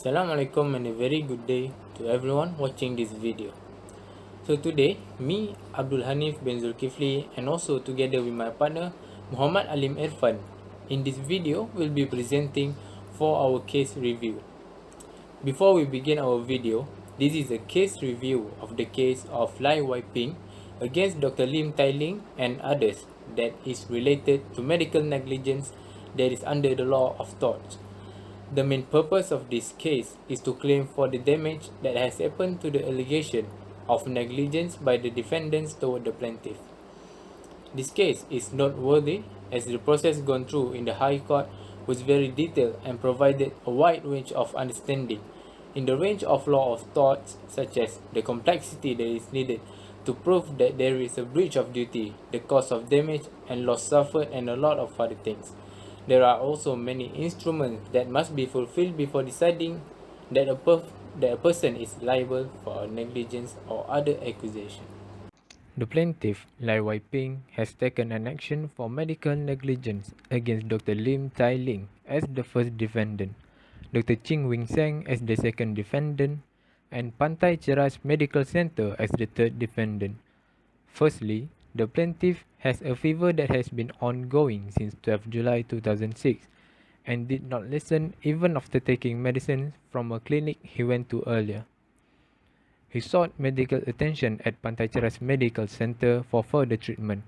Assalamualaikum and a very good day to everyone watching this video. So today, me, Abdul Haniff bin Zulkefli, and also together with my partner, Muhammad Alim Erfan, in this video will be presenting for our case review. Before we begin our video, this is a case review of the case of lie wiping against Dr. Lim Tai Ling and others that is related to medical negligence that is under the law of torts. The main purpose of this case is to claim for the damage that has happened to the allegation of negligence by the defendants toward the plaintiff. This case is noteworthy as the process gone through in the High Court was very detailed and provided a wide range of understanding in the range of law of torts, such as the complexity that is needed to prove that there is a breach of duty, the cause of damage and loss suffered, and a lot of other things. There are also many instruments that must be fulfilled before deciding that a person is liable for a negligence or other accusation. The plaintiff, Lai Wai-ping, has taken an action for medical negligence against Dr. Lim Tai Ling as the first defendant, Dr. Ching Wing Seng as the second defendant, and Pantai Cheras Medical Center as the third defendant. Firstly, the plaintiff has a fever that has been ongoing since 12 July 2006 and did not lessen even after taking medicine from a clinic he went to earlier. He sought medical attention at Pantai Cheras Medical Center for further treatment.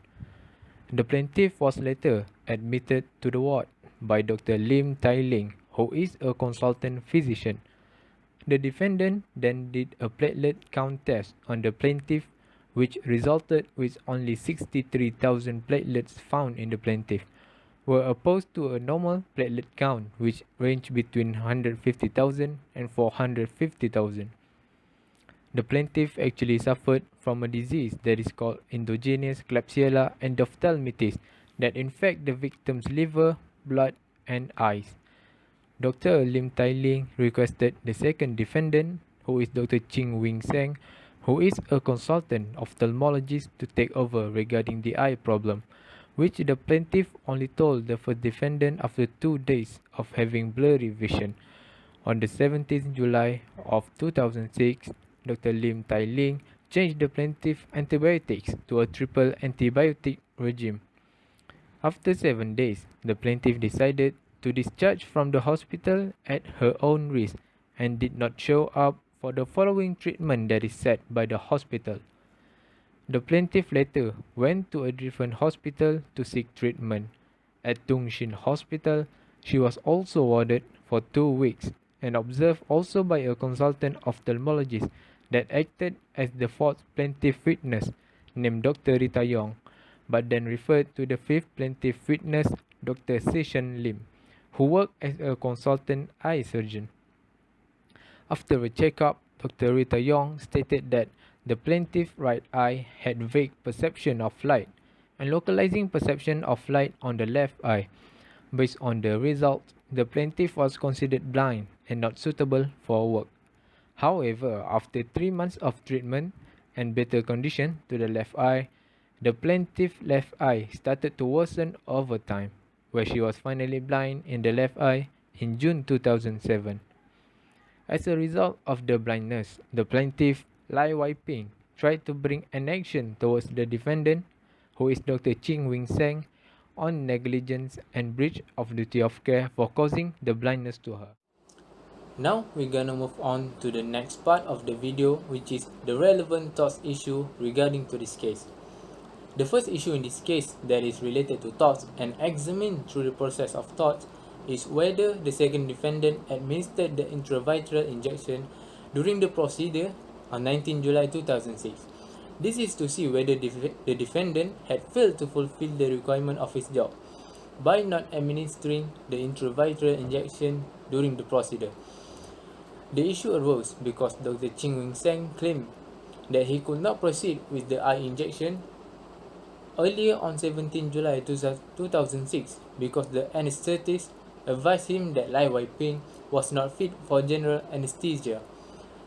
The plaintiff was later admitted to the ward by Dr. Lim Tai Ling, who is a consultant physician. The defendant then did a platelet count test on the plaintiff, which resulted with only 63,000 platelets found in the plaintiff, were opposed to a normal platelet count which ranged between 150,000 and 450,000. The plaintiff actually suffered from a disease that is called endogenous Klebsiella endophthalmitis that infect the victim's liver, blood, and eyes. Dr. Lim Tai Ling requested the second defendant, who is Dr. Ching Wing Seng, who is a consultant ophthalmologist, to take over regarding the eye problem, which the plaintiff only told the first defendant after 2 days of having blurry vision. On the 17th July of 2006, Dr. Lim Tai Ling changed the plaintiff antibiotics to a triple antibiotic regime. After 7 days, the plaintiff decided to discharge from the hospital at her own risk and did not show up for the following treatment that is set by the hospital. The plaintiff later went to a different hospital to seek treatment. At Tung Shin Hospital, she was also warded for 2 weeks and observed also by a consultant ophthalmologist that acted as the fourth plaintiff witness, named Dr. Rita Yong, but then referred to the fifth plaintiff witness, Dr. Seshan Lim, who worked as a consultant eye surgeon. After a checkup, Dr. Rita Yong stated that the plaintiff's right eye had vague perception of light and localizing perception of light on the left eye. Based on the results, the plaintiff was considered blind and not suitable for work. However, after 3 months of treatment and better condition to the left eye, the plaintiff's left eye started to worsen over time, where she was finally blind in the left eye in June 2007. As a result of the blindness, the plaintiff, Lai Wai-ping, tried to bring an action towards the defendant, who is Dr. Ching Wing Seng, on negligence and breach of duty of care for causing the blindness to her. Now we're gonna move on to the next part of the video, which is the relevant torts issue regarding to this case. The first issue in this case that is related to torts and examined through the process of torts is whether the second defendant administered the intravitreal injection during the procedure on 19 July 2006. This is to see whether the defendant had failed to fulfill the requirement of his job by not administering the intravitreal injection during the procedure. The issue arose because Dr. Ching Wing Seng claimed that he could not proceed with the eye injection earlier on 17 July 2006 because the anesthetist advised him that Lai Wai-ping was not fit for general anesthesia.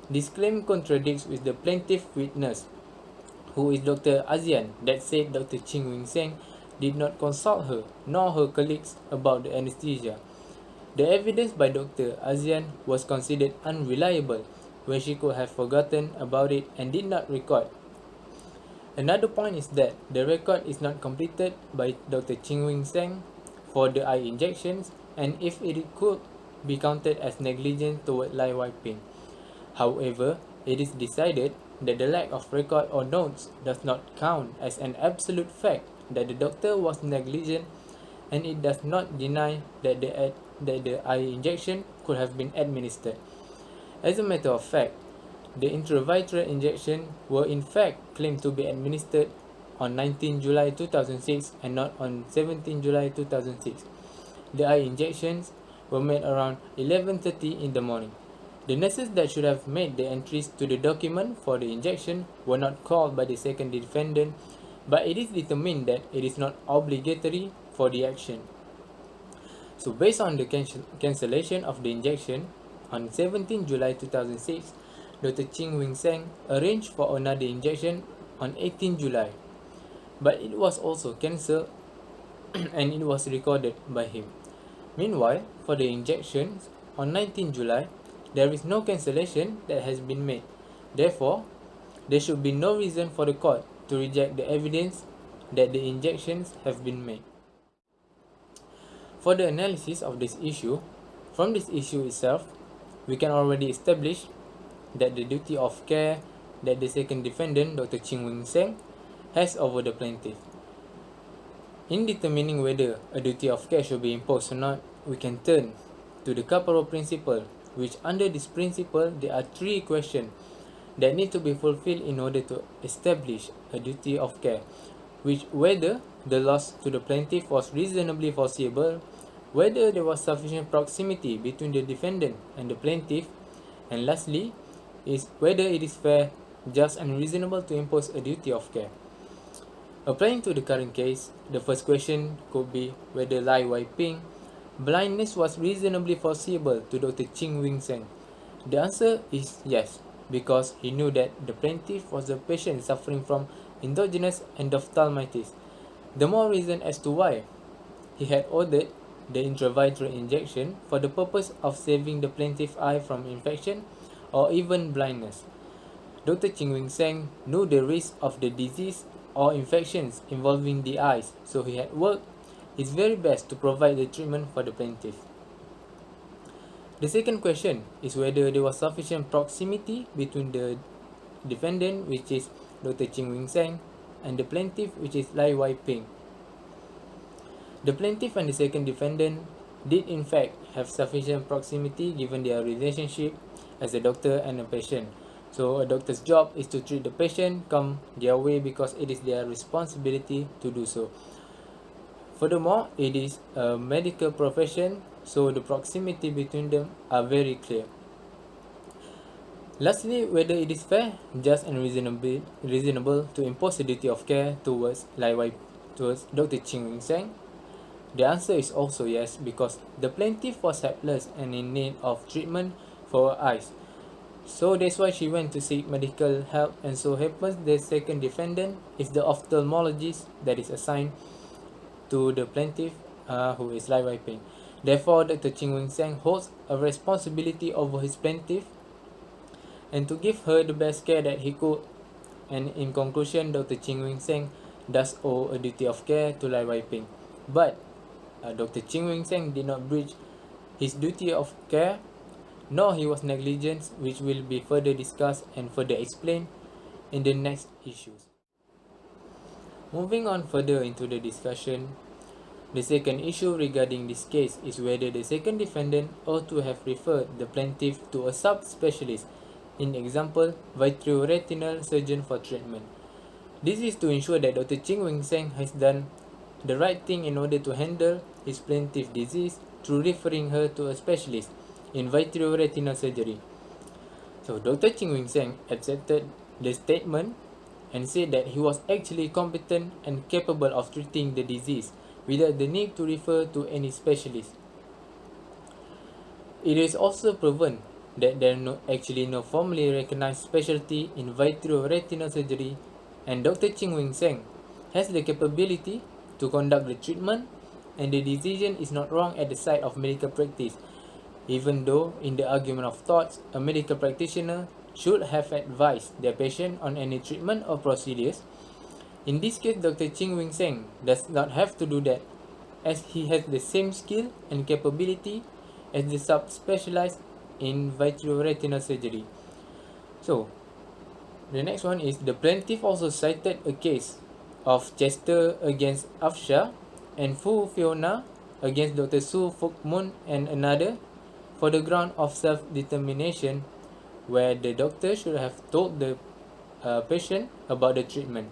This claim contradicts with the plaintiff witness, who is Dr. Azian, that said Dr. Ching Wing Seng did not consult her nor her colleagues about the anesthesia. The evidence by Dr. Azian was considered unreliable when she could have forgotten about it and did not record. Another point is that the record is not completed by Dr. Ching Wing Seng for the eye injections, and if it could be counted as negligence toward eye wiping. However, it is decided that the lack of record or notes does not count as an absolute fact that the doctor was negligent, and it does not deny that the eye injection could have been administered. As a matter of fact, the intravitreal injection were in fact claimed to be administered on 19 July 2006 and not on 17 July 2006. The eye injections were made around 11:30 in the morning. The nurses that should have made the entries to the document for the injection were not called by the second defendant, but it is determined that it is not obligatory for the action. So based on the cancellation of the injection, on 17 July 2006, Dr. Ching Wing Seng arranged for another injection on 18 July, but it was also cancelled and it was recorded by him. Meanwhile, for the injections on 19 July, there is no cancellation that has been made. Therefore, there should be no reason for the court to reject the evidence that the injections have been made. For the analysis of this issue, from this issue itself, we can already establish that the duty of care that the second defendant, Dr. Ching Wing Seng, has over the plaintiff. In determining whether a duty of care should be imposed or not, we can turn to the Caparo principle, which under this principle, there are three questions that need to be fulfilled in order to establish a duty of care, which whether the loss to the plaintiff was reasonably foreseeable, whether there was sufficient proximity between the defendant and the plaintiff, and lastly, is whether it is fair, just and reasonable to impose a duty of care. Applying to the current case, the first question could be whether eye wiping blindness was reasonably foreseeable to Dr. Ching Wing Seng. The answer is yes, because he knew that the plaintiff was a patient suffering from endogenous endophthalmitis. The more reason as to why he had ordered the intravitreal injection for the purpose of saving the plaintiff's eye from infection or even blindness. Dr. Ching Wing Seng knew the risk of the disease or infections involving the eyes, so he had worked his very best to provide the treatment for the plaintiff. The second question is whether there was sufficient proximity between the defendant, which is Dr. Ching Wing Seng, and the plaintiff, which is Lai Wai Ping. The plaintiff and the second defendant did in fact have sufficient proximity given their relationship as a doctor and a patient. So a doctor's job is to treat the patient come their way because it is their responsibility to do so. Furthermore, it is a medical profession, so the proximity between them are very clear. Lastly, whether it is fair, just and reasonable to impose a duty of care towards Dr. Ching Wing Seng. The answer is also yes, because the plaintiff was helpless and in need of treatment for her eyes. So that's why she went to seek medical help, and so happens the second defendant is the ophthalmologist that is assigned to the plaintiff, who is Lai Wai Ping. Therefore, Dr. Ching Wing Seng holds a responsibility over his plaintiff and to give her the best care that he could. And in conclusion, Dr. Ching Wing Seng does owe a duty of care to Lai Wai Ping. But Dr. Ching Wing Seng did not breach his duty of care, nor he was negligent, which will be further discussed and further explained in the next issues. Moving on further into the discussion, the second issue regarding this case is whether the second defendant ought to have referred the plaintiff to a sub-specialist, in example, vitreoretinal surgeon for treatment. This is to ensure that Dr. Ching Wing Seng has done the right thing in order to handle his plaintiff's disease through referring her to a specialist in vitreoretinal surgery. So Dr. Ching Wing Seng accepted the statement and said that he was actually competent and capable of treating the disease without the need to refer to any specialist. It is also proven that there are actually no formally recognized specialty in vitreoretinal surgery, and Dr. Ching Wing Seng has the capability to conduct the treatment, and the decision is not wrong at the site of medical practice, even though in the argument of Torts, a medical practitioner should have advised their patient on any treatment or procedures. In this case, Dr. Ching Wing Seng does not have to do that, as he has the same skill and capability as the subspecialized in vitreoretinal surgery. So, the next one is the plaintiff also cited a case of Chester against Afsha and Fu Fiona against Dr. Su Fuk Moon and another for the ground of self-determination, where the doctor should have told the patient about the treatment.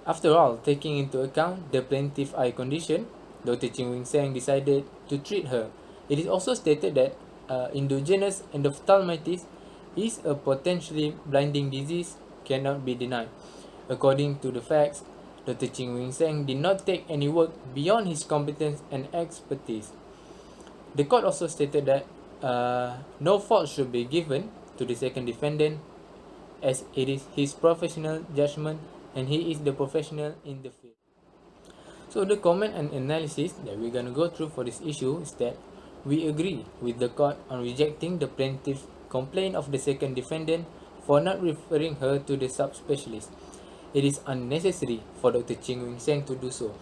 After all, taking into account the plaintiff's eye condition, Dr. Ching Wing Seng decided to treat her. It is also stated that endogenous endophthalmitis is a potentially blinding disease cannot be denied. According to the facts, Dr. Ching Wing Seng did not take any work beyond his competence and expertise. The court also stated that no fault should be given to the second defendant, as it is his professional judgment and he is the professional in the field. So the comment and analysis that we're going to go through for this issue is that we agree with the court on rejecting the plaintiff's complaint of the second defendant for not referring her to the subspecialist. It is unnecessary for Dr. Ching Wing Seng to do so,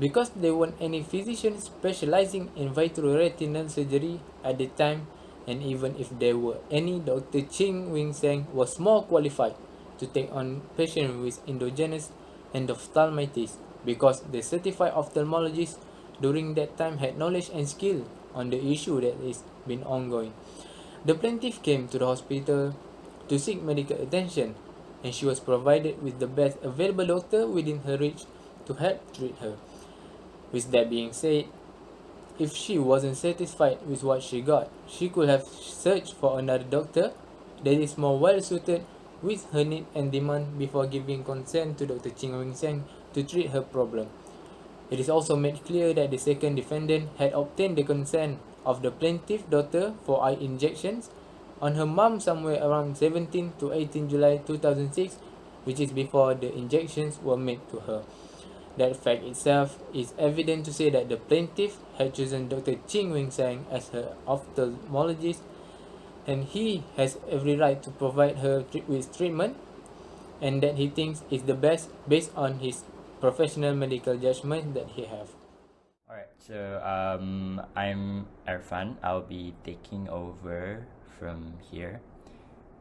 because there weren't any physicians specializing in vitreoretinal surgery at the time, and even if there were any, Dr. Ching Wing Seng was more qualified to take on patients with endogenous endophthalmitis, because the certified ophthalmologist during that time had knowledge and skill on the issue that is been ongoing. The plaintiff came to the hospital to seek medical attention, and she was provided with the best available doctor within her reach to help treat her. With that being said, if she wasn't satisfied with what she got, she could have searched for another doctor that is more well suited with her need and demand before giving consent to Dr. Ching Wing Seng to treat her problem. It is also made clear that the second defendant had obtained the consent of the plaintiff daughter for eye injections on her mom somewhere around 17 to 18 July 2006, which is before the injections were made to her. That fact itself is evident to say that the plaintiff had chosen Dr. Ching Wing Seng as her ophthalmologist, and he has every right to provide her with treatment, and that he thinks is the best based on his professional medical judgment that he have. Alright, so I'm Erfan. I'll be taking over from here.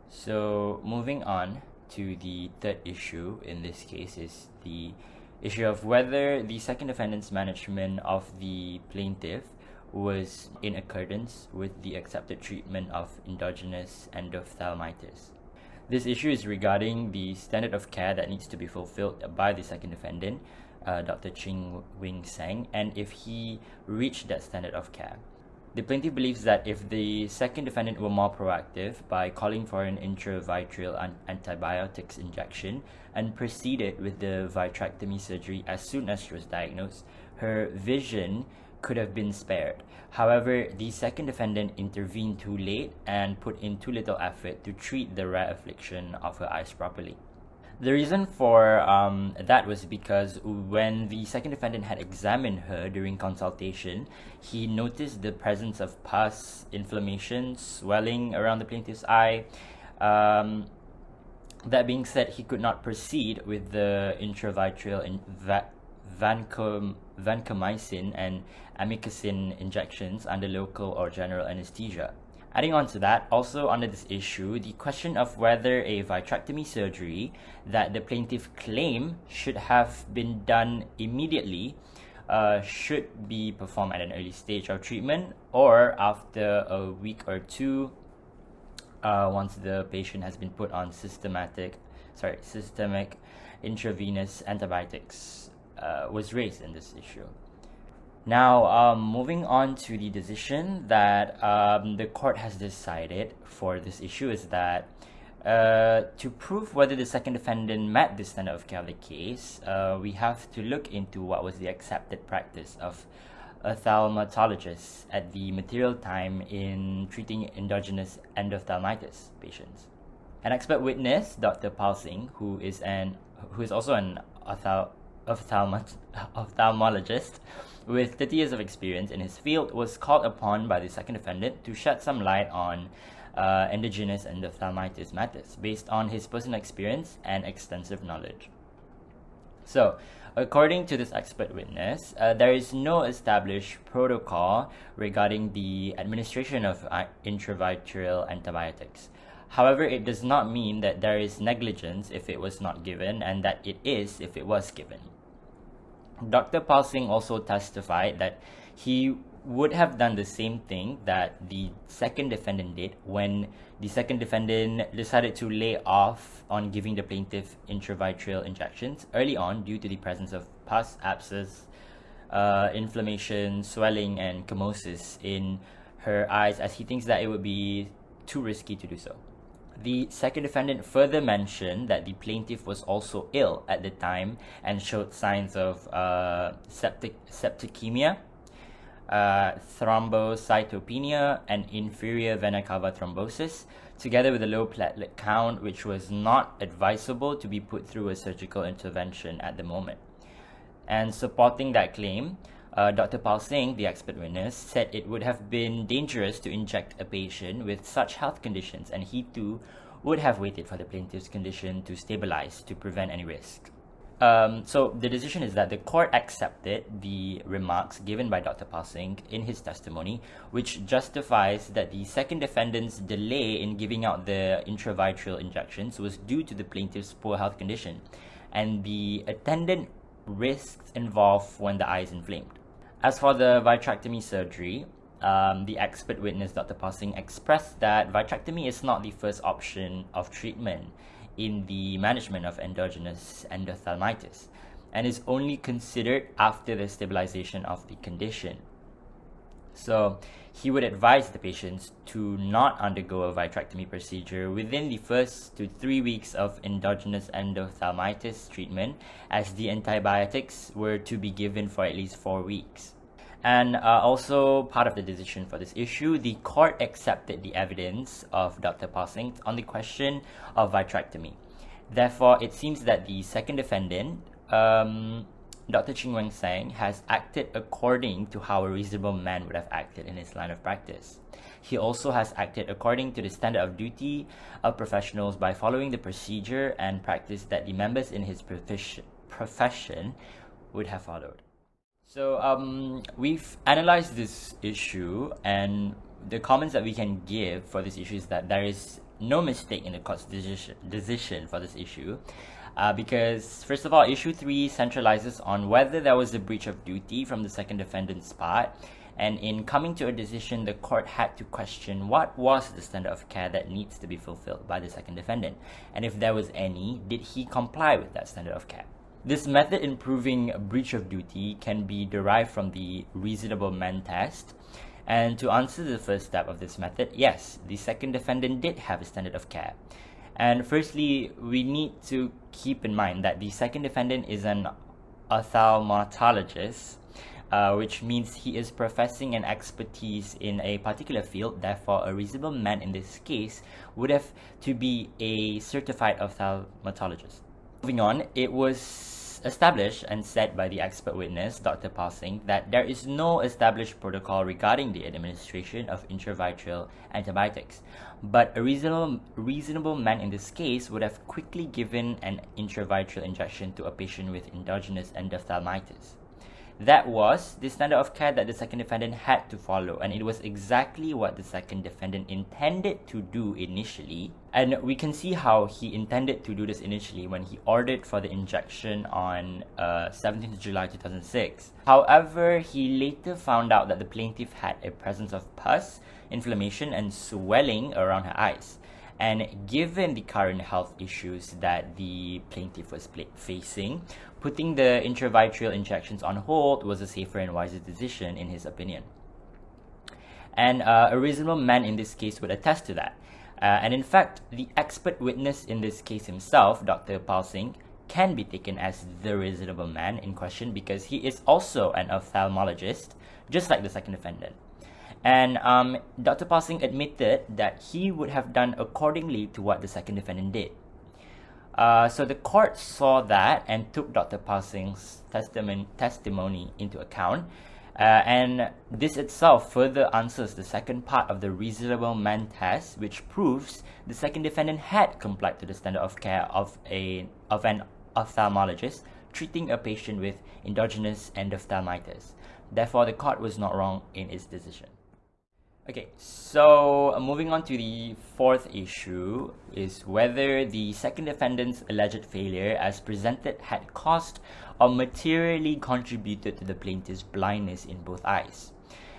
So moving on to the third issue in this case is the issue of whether the second defendant's management of the plaintiff was in accordance with the accepted treatment of endogenous endophthalmitis. This issue is regarding the standard of care that needs to be fulfilled by the second defendant, Dr. Ching Wing Seng, and if he reached that standard of care. The plaintiff believes that if the second defendant were more proactive by calling for an intravitreal antibiotics injection and proceeded with the vitrectomy surgery as soon as she was diagnosed, her vision could have been spared. However, the second defendant intervened too late and put in too little effort to treat the rare affliction of her eyes properly. The reason for that was because when the second defendant had examined her during consultation, he noticed the presence of pus, inflammation, swelling around the plaintiff's eye. That being said, he could not proceed with the intravitreal vancomycin and amikacin injections under local or general anesthesia. Adding on to that, also under this issue, the question of whether a vitrectomy surgery that the plaintiff claimed should have been done immediately should be performed at an early stage of treatment or after a week or two once the patient has been put on systemic intravenous antibiotics was raised in this issue. Now, moving on to the decision that the court has decided for this issue is that to prove whether the second defendant met the standard of care of the case, we have to look into what was the accepted practice of ophthalmologists at the material time in treating endogenous endophthalmitis patients. An expert witness, Dr. Pal Singh, who is also an ophthalmologist with 30 years of experience in his field, was called upon by the second defendant to shed some light on endogenous endophthalmitis matters based on his personal experience and extensive knowledge. So, according to this expert witness, there is no established protocol regarding the administration of intravitreal antibiotics. However, it does not mean that there is negligence if it was not given, and that it is if it was given. Dr. Pausing also testified that he would have done the same thing that the second defendant did when the second defendant decided to lay off on giving the plaintiff intravitreal injections early on due to the presence of pus, abscess, inflammation, swelling, and chemosis in her eyes, as he thinks that it would be too risky to do so. The second defendant further mentioned that the plaintiff was also ill at the time and showed signs of septicemia, thrombocytopenia, and inferior vena cava thrombosis, together with a low platelet count, which was not advisable to be put through a surgical intervention at the moment. And supporting that claim, Dr. Pausing, the expert witness, said it would have been dangerous to inject a patient with such health conditions, and he too would have waited for the plaintiff's condition to stabilize to prevent any risk. So the decision is that the court accepted the remarks given by Dr. Pausing in his testimony, which justifies that the second defendant's delay in giving out the intravitreal injections was due to the plaintiff's poor health condition and the attendant risks involved when the eye is inflamed. As for the vitrectomy surgery, the expert witness, Dr. Pausing, expressed that vitrectomy is not the first option of treatment in the management of endogenous endophthalmitis and is only considered after the stabilization of the condition. So he would advise the patients to not undergo a vitrectomy procedure within the first 2 to 3 weeks of endogenous endophthalmitis treatment, as the antibiotics were to be given for at least 4 weeks. And also part of the decision for this issue, the court accepted the evidence of Dr. Pausing on the question of vitrectomy. Therefore, it seems that the second defendant, Dr. Ching Weng Sang, has acted according to how a reasonable man would have acted in his line of practice. He also has acted according to the standard of duty of professionals by following the procedure and practice that the members in his profession would have followed. So we've analyzed this issue, and the comments that we can give for this issue is that there is no mistake in the court's decision for this issue, because first of all, issue 3 centralizes on whether there was a breach of duty from the second defendant's part, and in coming to a decision, the court had to question what was the standard of care that needs to be fulfilled by the second defendant, and if there was any, did he comply with that standard of care. This method in proving a breach of duty can be derived from the reasonable man test. And to answer the first step of this method, yes, the second defendant did have a standard of care. And firstly, we need to keep in mind that the second defendant is an ophthalmologist, which means he is professing an expertise in a particular field. Therefore, a reasonable man in this case would have to be a certified ophthalmologist. Moving on, it was established and said by the expert witness, Dr. Pausing, that there is no established protocol regarding the administration of intravitreal antibiotics, but a reasonable man in this case would have quickly given an intravitreal injection to a patient with endogenous endophthalmitis. That was the standard of care that the second defendant had to follow, and it was exactly what the second defendant intended to do initially. And we can see how he intended to do this initially when he ordered for the injection on 17th July 2006. However, he later found out that the plaintiff had a presence of pus, inflammation, and swelling around her eyes. And given the current health issues that the plaintiff was facing, putting the intravitreal injections on hold was a safer and wiser decision in his opinion. And a reasonable man in this case would attest to that. And in fact, the expert witness in this case himself, Dr. Pausing, can be taken as the reasonable man in question because he is also an ophthalmologist, just like the second defendant. And Dr. Pausing admitted that he would have done accordingly to what the second defendant did. So the court saw that and took Dr. Pausing's testimony into account. And this itself further answers the second part of the reasonable man test, which proves the second defendant had complied to the standard of care of an ophthalmologist treating a patient with endogenous endophthalmitis. Therefore, the court was not wrong in its decision. Okay, so moving on to the fourth issue is whether the second defendant's alleged failure as presented had caused or materially contributed to the plaintiff's blindness in both eyes.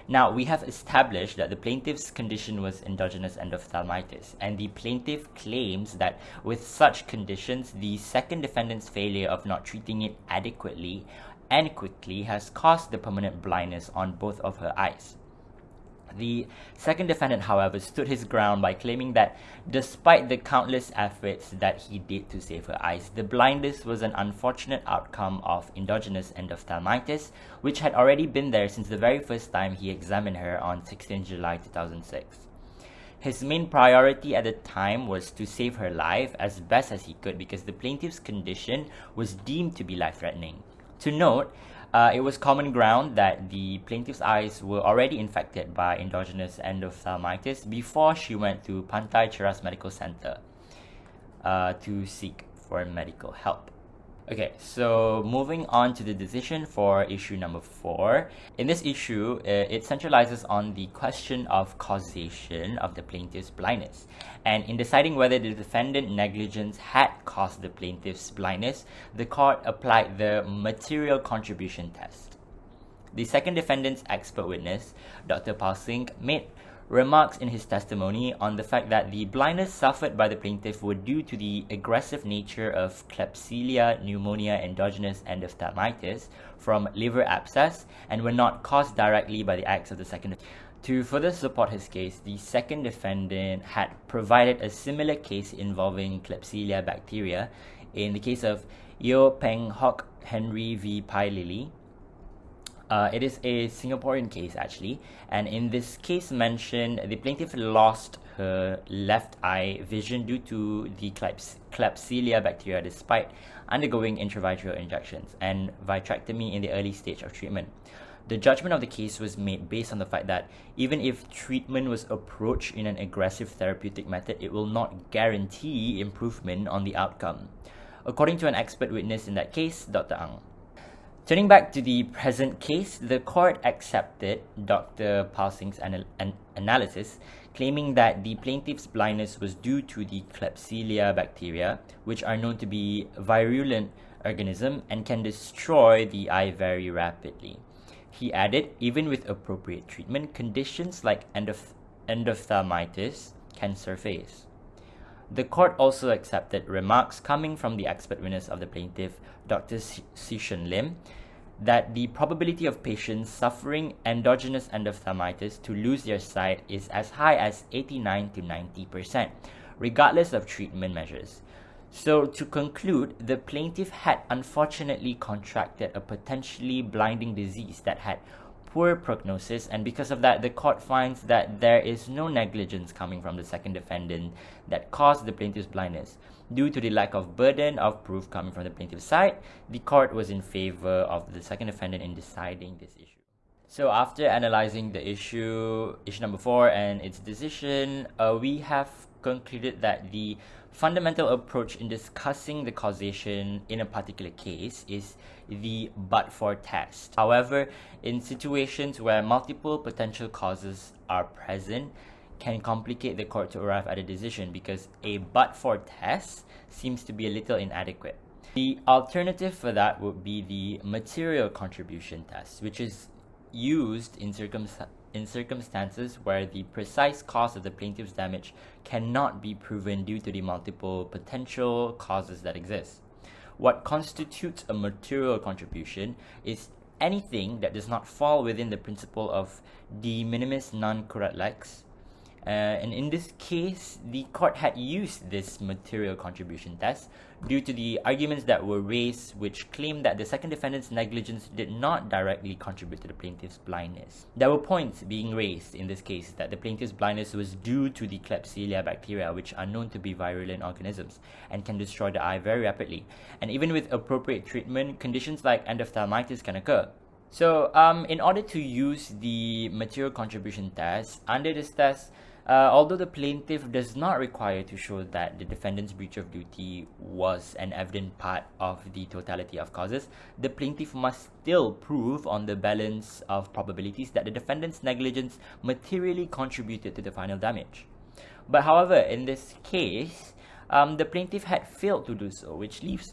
Now, we have established that the plaintiff's condition was endogenous endophthalmitis, and the plaintiff claims that with such conditions, the second defendant's failure of not treating it adequately and quickly has caused the permanent blindness on both of her eyes. The second defendant, however, stood his ground by claiming that despite the countless efforts that he did to save her eyes, the blindness was an unfortunate outcome of endogenous endophthalmitis, which had already been there since the very first time he examined her on 16 July 2006. His main priority at the time was to save her life as best as he could because the plaintiff's condition was deemed to be life-threatening. To note, it was common ground that the plaintiff's eyes were already infected by endogenous endophthalmitis before she went to Pantai Cheras Medical Center to seek for medical help. Okay, so moving on to the decision for issue number 4. In this issue, it centralizes on the question of causation of the plaintiff's blindness. And in deciding whether the defendant negligence had caused the plaintiff's blindness, the court applied the material contribution test. The second defendant's expert witness, Dr. Pausing, made remarks in his testimony on the fact that the blindness suffered by the plaintiff were due to the aggressive nature of Klebsiella pneumonia endogenous endophthalmitis from liver abscess and were not caused directly by the acts of the second. To further support his case, the second defendant had provided a similar case involving Klebsiella bacteria in the case of Yeo Peng Hock Henry v. Pai Lili. It is a Singaporean case actually, and in this case mentioned, the plaintiff lost her left eye vision due to the Klebsiella bacteria despite undergoing intravitreal injections and vitrectomy in the early stage of treatment. The judgment of the case was made based on the fact that even if treatment was approached in an aggressive therapeutic method, it will not guarantee improvement on the outcome, according to an expert witness in that case, Dr. Ang. Turning back to the present case, the court accepted Dr. Pausing's analysis, claiming that the plaintiff's blindness was due to the Klebsiella bacteria, which are known to be virulent organisms and can destroy the eye very rapidly. He added, even with appropriate treatment, conditions like endophthalmitis can surface. The court also accepted remarks coming from the expert witness of the plaintiff, Dr. Sishan Lim, that the probability of patients suffering endogenous endophthalmitis to lose their sight is as high as 89 to 90%, regardless of treatment measures. So, to conclude, the plaintiff had unfortunately contracted a potentially blinding disease that had poor prognosis, and because of that, the court finds that there is no negligence coming from the second defendant that caused the plaintiff's blindness. Due to the lack of burden of proof coming from the plaintiff's side, the court was in favor of the second defendant in deciding this issue. So after analyzing the issue number 4 and its decision, we have concluded that the fundamental approach in discussing the causation in a particular case is the but-for test. However, in situations where multiple potential causes are present, can complicate the court to arrive at a decision because a but-for test seems to be a little inadequate. The alternative for that would be the material contribution test, which is used in circumstances where the precise cause of the plaintiff's damage cannot be proven due to the multiple potential causes that exist. What constitutes a material contribution is anything that does not fall within the principle of de minimis non curat lex, And in this case, the court had used this material contribution test due to the arguments that were raised, which claimed that the second defendant's negligence did not directly contribute to the plaintiff's blindness. There were points being raised in this case that the plaintiff's blindness was due to the Klebsiella bacteria, which are known to be virulent organisms and can destroy the eye very rapidly. And even with appropriate treatment, conditions like endophthalmitis can occur. So, in order to use the material contribution test, under this test, although the plaintiff does not require to show that the defendant's breach of duty was an evident part of the totality of causes, the plaintiff must still prove on the balance of probabilities that the defendant's negligence materially contributed to the final damage. But however, in this case, the plaintiff had failed to do so, which leaves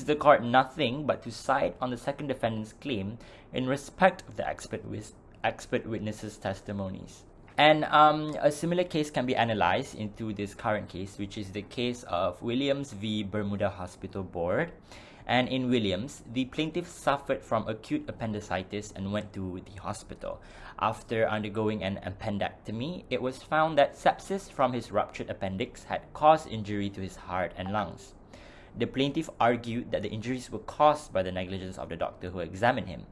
the court nothing but to side on the second defendant's claim in respect of the expert witnesses' testimonies. And a similar case can be analysed into this current case, which is the case of Williams v. Bermuda Hospital Board. And in Williams, the plaintiff suffered from acute appendicitis and went to the hospital. After undergoing an appendectomy, it was found that sepsis from his ruptured appendix had caused injury to his heart and lungs. The plaintiff argued that the injuries were caused by the negligence of the doctor who examined him.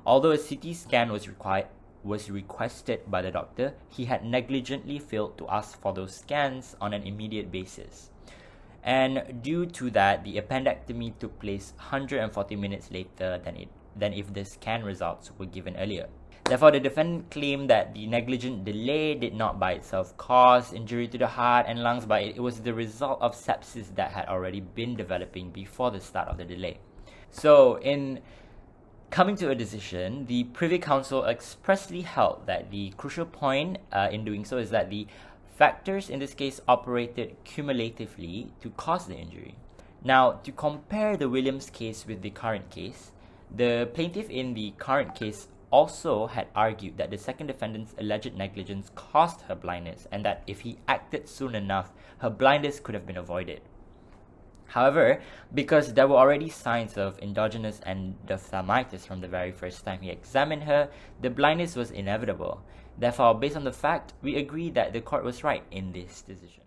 Although a CT scan was requested by the doctor, he had negligently failed to ask for those scans on an immediate basis. And due to that, the appendectomy took place 140 minutes later than if the scan results were given earlier. Therefore, the defendant claimed that the negligent delay did not by itself cause injury to the heart and lungs, but it was the result of sepsis that had already been developing before the start of the delay. So, in coming to a decision, the Privy Council expressly held that the crucial point in doing so is that the factors in this case operated cumulatively to cause the injury. Now, to compare the Williams case with the current case, the plaintiff in the current case also had argued that the second defendant's alleged negligence caused her blindness and that if he acted soon enough, her blindness could have been avoided. However, because there were already signs of endogenous endophthalmitis from the very first time he examined her, the blindness was inevitable. Therefore, based on the fact, we agree that the court was right in this decision.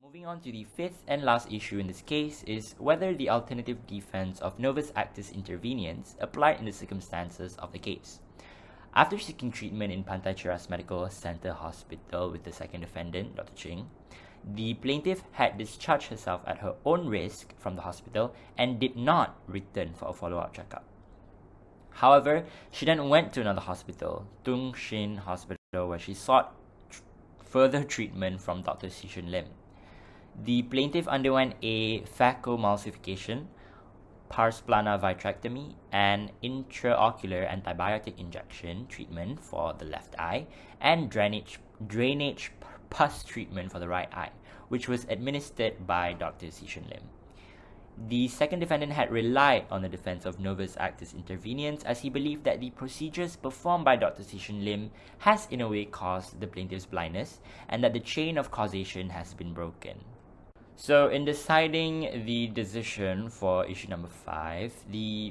Moving on to the fifth and last issue in this case is whether the alternative defense of novus actus interveniens applied in the circumstances of the case. After seeking treatment in Pantai Cheras Medical Center Hospital with the second defendant, Dr. Ching, the plaintiff had discharged herself at her own risk from the hospital and did not return for a follow-up checkup. However, she then went to another hospital, Tung Shin Hospital, where she sought further treatment from Dr. Sishun Lim. The plaintiff underwent a phacoemulsification, pars plana vitrectomy, and intraocular antibiotic injection treatment for the left eye, and drainage pus treatment for the right eye, which was administered by Dr. Sishun Lim. The second defendant had relied on the defense of novus actus interveniens as he believed that the procedures performed by Dr. Sishun Lim has in a way caused the plaintiff's blindness and that the chain of causation has been broken. So in deciding the decision for issue number 5,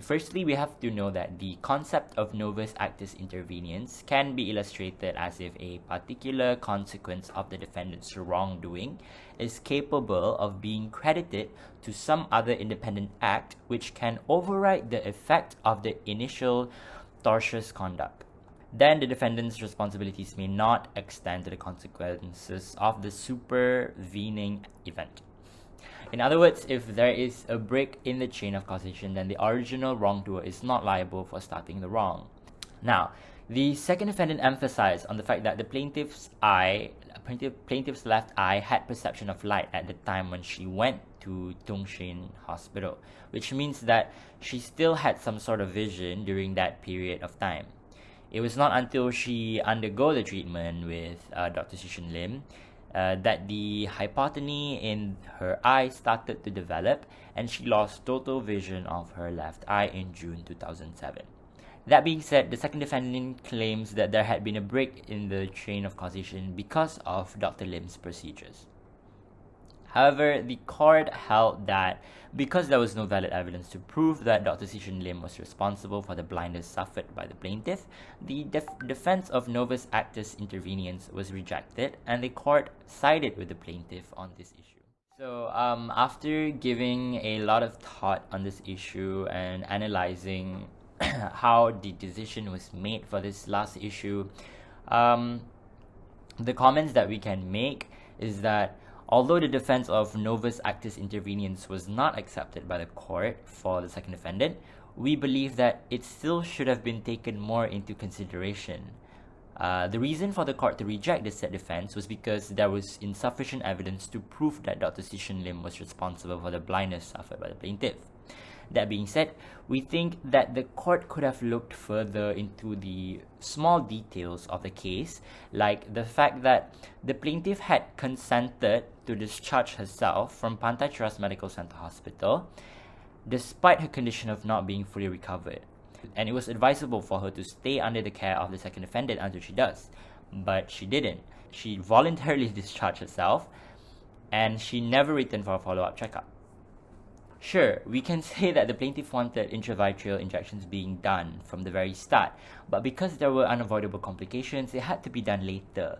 firstly we have to know that the concept of novus actus interveniens can be illustrated as if a particular consequence of the defendant's wrongdoing is capable of being credited to some other independent act which can override the effect of the initial tortious conduct. Then the defendant's responsibilities may not extend to the consequences of the supervening event. In other words, if there is a break in the chain of causation, then the original wrongdoer is not liable for starting the wrong. Now, the second defendant emphasized on the fact that the plaintiff's left eye had perception of light at the time when she went to Tung Shin Hospital, which means that she still had some sort of vision during that period of time. It was not until she undergo the treatment with Dr. Sishun Lim that the hypotony in her eye started to develop and she lost total vision of her left eye in June 2007. That being said, the second defendant claims that there had been a break in the chain of causation because of Dr. Lim's procedures. However, the court held that because there was no valid evidence to prove that Dr. Sishan Lim was responsible for the blindness suffered by the plaintiff, the defense of novus actus interveniens was rejected, and the court sided with the plaintiff on this issue. So, after giving a lot of thought on this issue and analyzing how the decision was made for this last issue, the comments that we can make is that although the defense of novus actus interveniens was not accepted by the court for the second defendant, we believe that it still should have been taken more into consideration. The reason for the court to reject the said defense was because there was insufficient evidence to prove that Dr. Sishan Lim was responsible for the blindness suffered by the plaintiff. That being said, we think that the court could have looked further into the small details of the case, like the fact that the plaintiff had consented to discharge herself from Pantai Cheras Medical Center Hospital despite her condition of not being fully recovered. And it was advisable for her to stay under the care of the second defendant until she does. But she didn't. She voluntarily discharged herself, and she never returned for a follow-up checkup. Sure, we can say that the plaintiff wanted intravitreal injections being done from the very start, but because there were unavoidable complications, it had to be done later.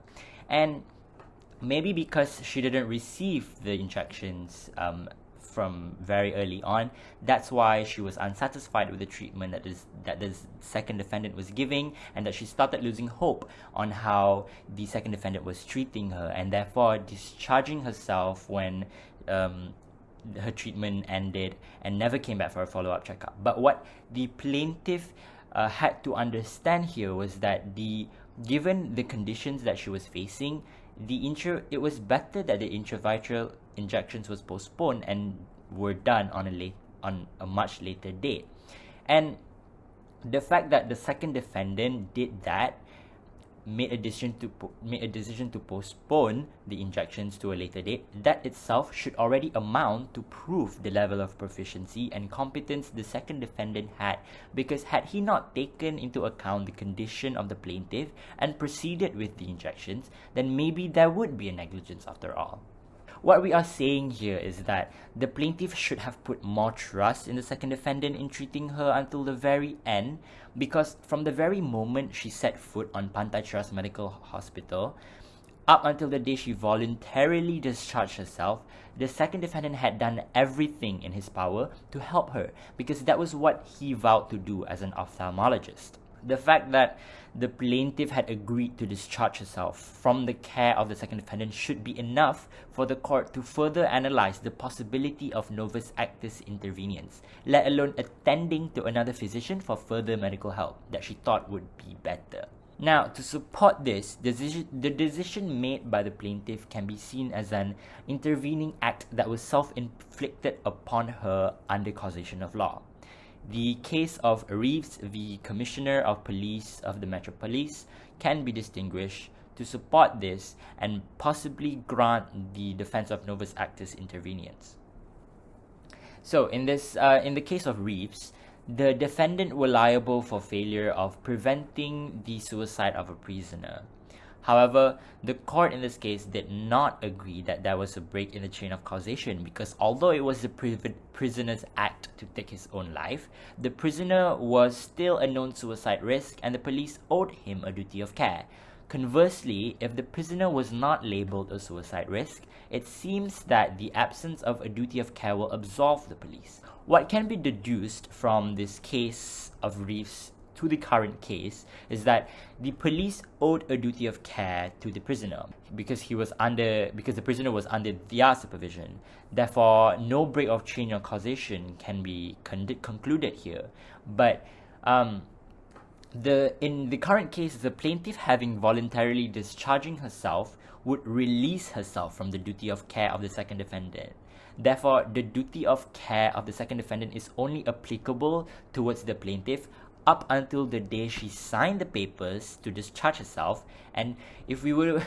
And maybe because she didn't receive the injections from very early on, that's why she was unsatisfied with the treatment that the second defendant was giving, and that she started losing hope on how the second defendant was treating her, and therefore discharging herself when her treatment ended and never came back for a follow-up checkup. But what the plaintiff had to understand here was that given the conditions that she was facing, it was better that the intravitreal injections was postponed and were done on a much later date. And the fact that the second defendant did that, made a decision to postpone the injections to a later date, that itself should already amount to prove the level of proficiency and competence the second defendant had, because had he not taken into account the condition of the plaintiff and proceeded with the injections, then maybe there would be a negligence after all. What we are saying here is that the plaintiff should have put more trust in the second defendant in treating her until the very end, because from the very moment she set foot on Pantai Cheras Medical Hospital, up until the day she voluntarily discharged herself, the second defendant had done everything in his power to help her, because that was what he vowed to do as an ophthalmologist. The fact that the plaintiff had agreed to discharge herself from the care of the second defendant should be enough for the court to further analyze the possibility of novus actus interveniens, let alone attending to another physician for further medical help that she thought would be better. Now, to support this, the decision made by the plaintiff can be seen as an intervening act that was self-inflicted upon her under causation of law. The case of Reeves v. Commissioner of Police of the Metro Police can be distinguished to support this and possibly grant the defense of novus actus interveniens. So, in the case of Reeves, the defendant were liable for failure of preventing the suicide of a prisoner. However, the court in this case did not agree that there was a break in the chain of causation, because although it was the prisoner's act to take his own life, the prisoner was still a known suicide risk and the police owed him a duty of care. Conversely, if the prisoner was not labelled a suicide risk, it seems that the absence of a duty of care will absolve the police. What can be deduced from this case of Reeves to the current case is that the police owed a duty of care to the prisoner because the prisoner was under their supervision. Therefore, no break of chain of causation can be concluded here. But in the current case, the plaintiff, having voluntarily discharging herself, would release herself from the duty of care of the second defendant. Therefore, the duty of care of the second defendant is only applicable towards the plaintiff up until the day she signed the papers to discharge herself. And if we were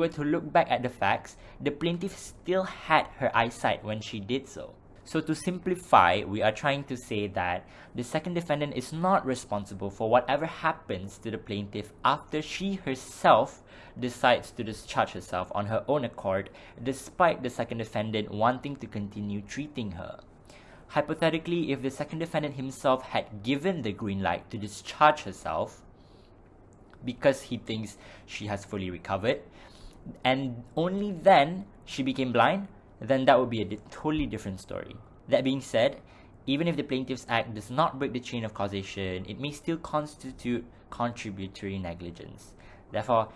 to look back at the facts, the plaintiff still had her eyesight when she did so. So to simplify, we are trying to say that the second defendant is not responsible for whatever happens to the plaintiff after she herself decides to discharge herself on her own accord, despite the second defendant wanting to continue treating her. Hypothetically, if the second defendant himself had given the green light to discharge herself because he thinks she has fully recovered, and only then she became blind, then that would be a totally different story. That being said, even if the plaintiff's act does not break the chain of causation, it may still constitute contributory negligence. Therefore,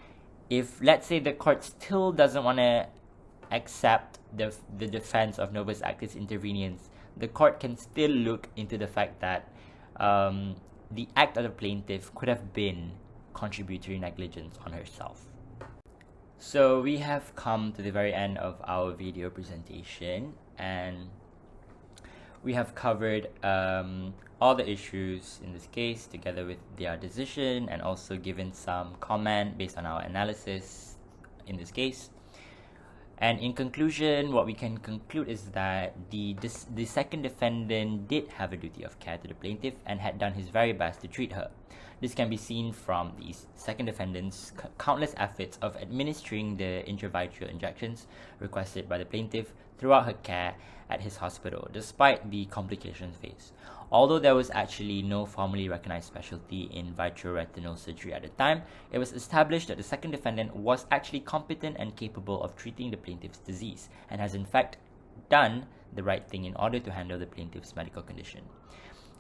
if let's say the court still doesn't want to accept the defense of novus actus interveniens, the court can still look into the fact that the act of the plaintiff could have been contributory negligence on herself. So we have come to the very end of our video presentation, and we have covered all the issues in this case together with their decision, and also given some comment based on our analysis in this case. And in conclusion, what we can conclude is that the second defendant did have a duty of care to the plaintiff and had done his very best to treat her. This can be seen from the second defendant's countless efforts of administering the intravitreal injections requested by the plaintiff throughout her care at his hospital, despite the complications faced. Although there was actually no formally recognized specialty in vitreoretinal surgery at the time, it was established that the second defendant was actually competent and capable of treating the plaintiff's disease, and has in fact done the right thing in order to handle the plaintiff's medical condition.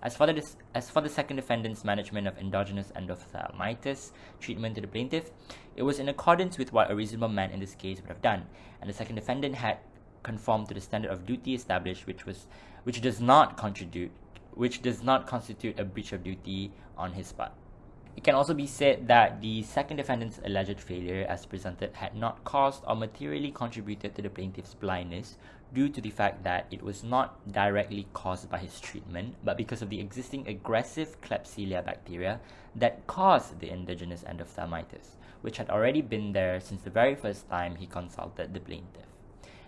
As for the second defendant's management of endogenous endophthalmitis treatment to the plaintiff, it was in accordance with what a reasonable man in this case would have done, and the second defendant had conformed to the standard of duty established, which does not constitute a breach of duty on his part. It can also be said that the second defendant's alleged failure as presented had not caused or materially contributed to the plaintiff's blindness, due to the fact that it was not directly caused by his treatment, but because of the existing aggressive Klebsiella bacteria that caused the endogenous endophthalmitis, which had already been there since the very first time he consulted the plaintiff.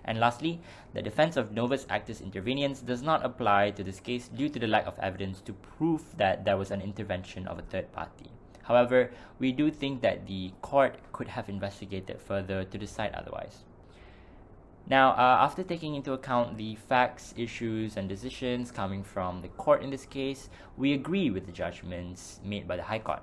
And lastly, the defense of novus actus interveniens does not apply to this case due to the lack of evidence to prove that there was an intervention of a third party. However, we do think that the court could have investigated further to decide otherwise. Now, after taking into account the facts, issues, and decisions coming from the court in this case, we agree with the judgments made by the High Court.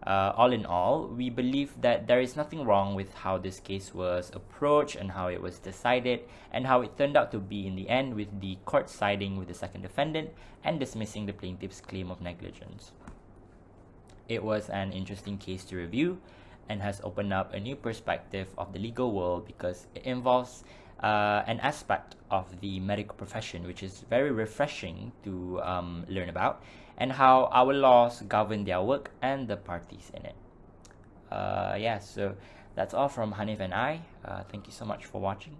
All in all, we believe that there is nothing wrong with how this case was approached and how it was decided, and how it turned out to be in the end, with the court siding with the second defendant and dismissing the plaintiff's claim of negligence. It was an interesting case to review and has opened up a new perspective of the legal world, because it involves an aspect of the medical profession which is very refreshing to learn about, and how our laws govern their work and the parties in it. So that's all from Haniff and I. Thank you so much for watching.